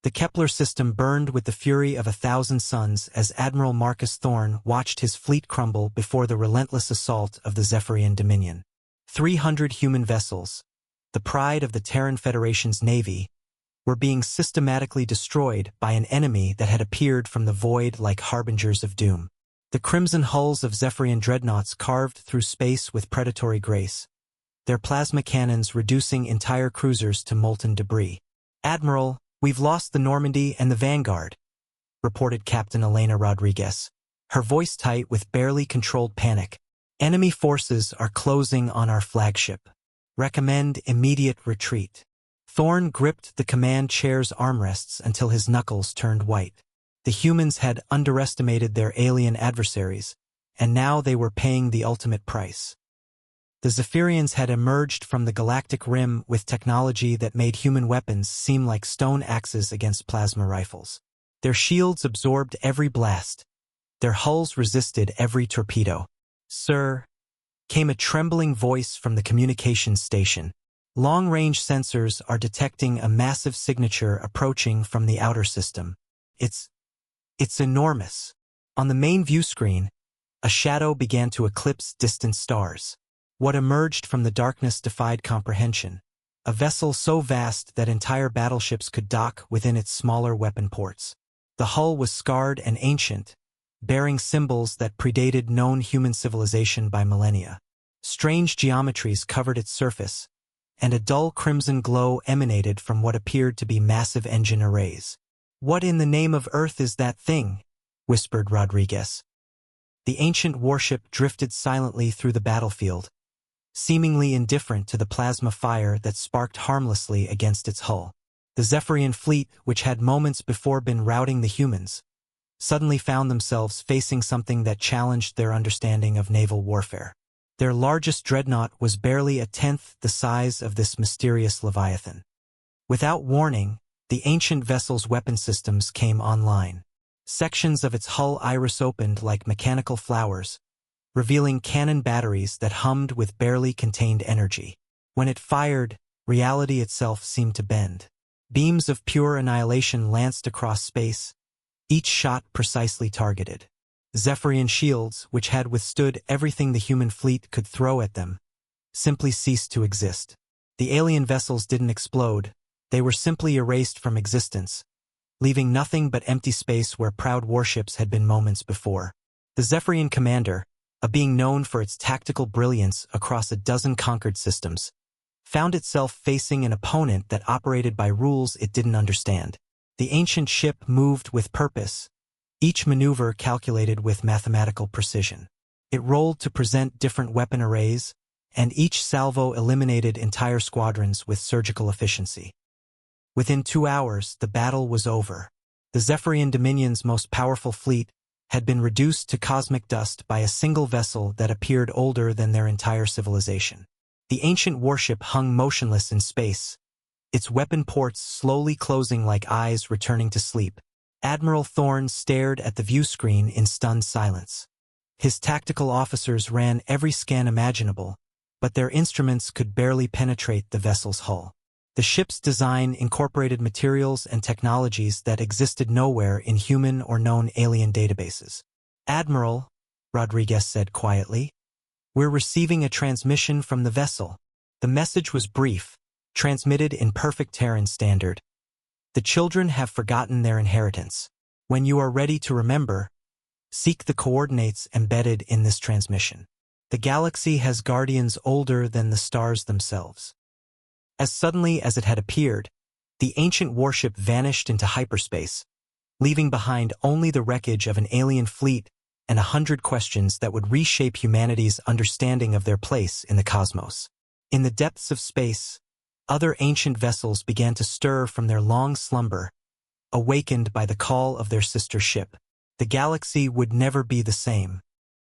The Kepler system burned with the fury of 1,000 suns as Admiral Marcus Thorne watched his fleet crumble before the relentless assault of the Zephyrian Dominion. 300 human vessels, the pride of the Terran Federation's navy, were being systematically destroyed by an enemy that had appeared from the void like harbingers of doom. The crimson hulls of Zephyrian dreadnoughts carved through space with predatory grace, their plasma cannons reducing entire cruisers to molten debris. "Admiral, we've lost the Normandy and the Vanguard," reported Captain Elena Rodriguez, her voice tight with barely controlled panic. "Enemy forces are closing on our flagship. Recommend immediate retreat." Thorne gripped the command chair's armrests until his knuckles turned white. The humans had underestimated their alien adversaries, and now they were paying the ultimate price. The Zephyrians had emerged from the galactic rim with technology that made human weapons seem like stone axes against plasma rifles. Their shields absorbed every blast. Their hulls resisted every torpedo. "Sir," came a trembling voice from the communications station. "Long-range sensors are detecting a massive signature approaching from the outer system. It's enormous." On the main view screen, a shadow began to eclipse distant stars. What emerged from the darkness defied comprehension. A vessel so vast that entire battleships could dock within its smaller weapon ports. The hull was scarred and ancient, bearing symbols that predated known human civilization by millennia. Strange geometries covered its surface, and a dull crimson glow emanated from what appeared to be massive engine arrays. "What in the name of Earth is that thing?" whispered Rodriguez. The ancient warship drifted silently through the battlefield, seemingly indifferent to the plasma fire that sparked harmlessly against its hull. The Zephyrian fleet, which had moments before been routing the humans, suddenly found themselves facing something that challenged their understanding of naval warfare. Their largest dreadnought was barely a tenth the size of this mysterious Leviathan. Without warning, the ancient vessel's weapon systems came online. Sections of its hull iris opened like mechanical flowers, revealing cannon batteries that hummed with barely contained energy. When it fired, reality itself seemed to bend. Beams of pure annihilation lanced across space, each shot precisely targeted. Zephyrian shields, which had withstood everything the human fleet could throw at them, simply ceased to exist. The alien vessels didn't explode, they were simply erased from existence, leaving nothing but empty space where proud warships had been moments before. The Zephyrian commander, a being known for its tactical brilliance across a dozen conquered systems, found itself facing an opponent that operated by rules it didn't understand. The ancient ship moved with purpose, each maneuver calculated with mathematical precision. It rolled to present different weapon arrays, and each salvo eliminated entire squadrons with surgical efficiency. Within 2 hours, the battle was over. The Zephyrian Dominion's most powerful fleet had been reduced to cosmic dust by a single vessel that appeared older than their entire civilization. The ancient warship hung motionless in space, its weapon ports slowly closing like eyes returning to sleep. Admiral Thorne stared at the view screen in stunned silence. His tactical officers ran every scan imaginable, but their instruments could barely penetrate the vessel's hull. The ship's design incorporated materials and technologies that existed nowhere in human or known alien databases. "Admiral," Rodriguez said quietly, "we're receiving a transmission from the vessel." The message was brief, transmitted in perfect Terran standard. "The children have forgotten their inheritance. When you are ready to remember, seek the coordinates embedded in this transmission. The galaxy has guardians older than the stars themselves." As suddenly as it had appeared, the ancient warship vanished into hyperspace, leaving behind only the wreckage of an alien fleet and 100 questions that would reshape humanity's understanding of their place in the cosmos. In the depths of space, other ancient vessels began to stir from their long slumber, awakened by the call of their sister ship. The galaxy would never be the same.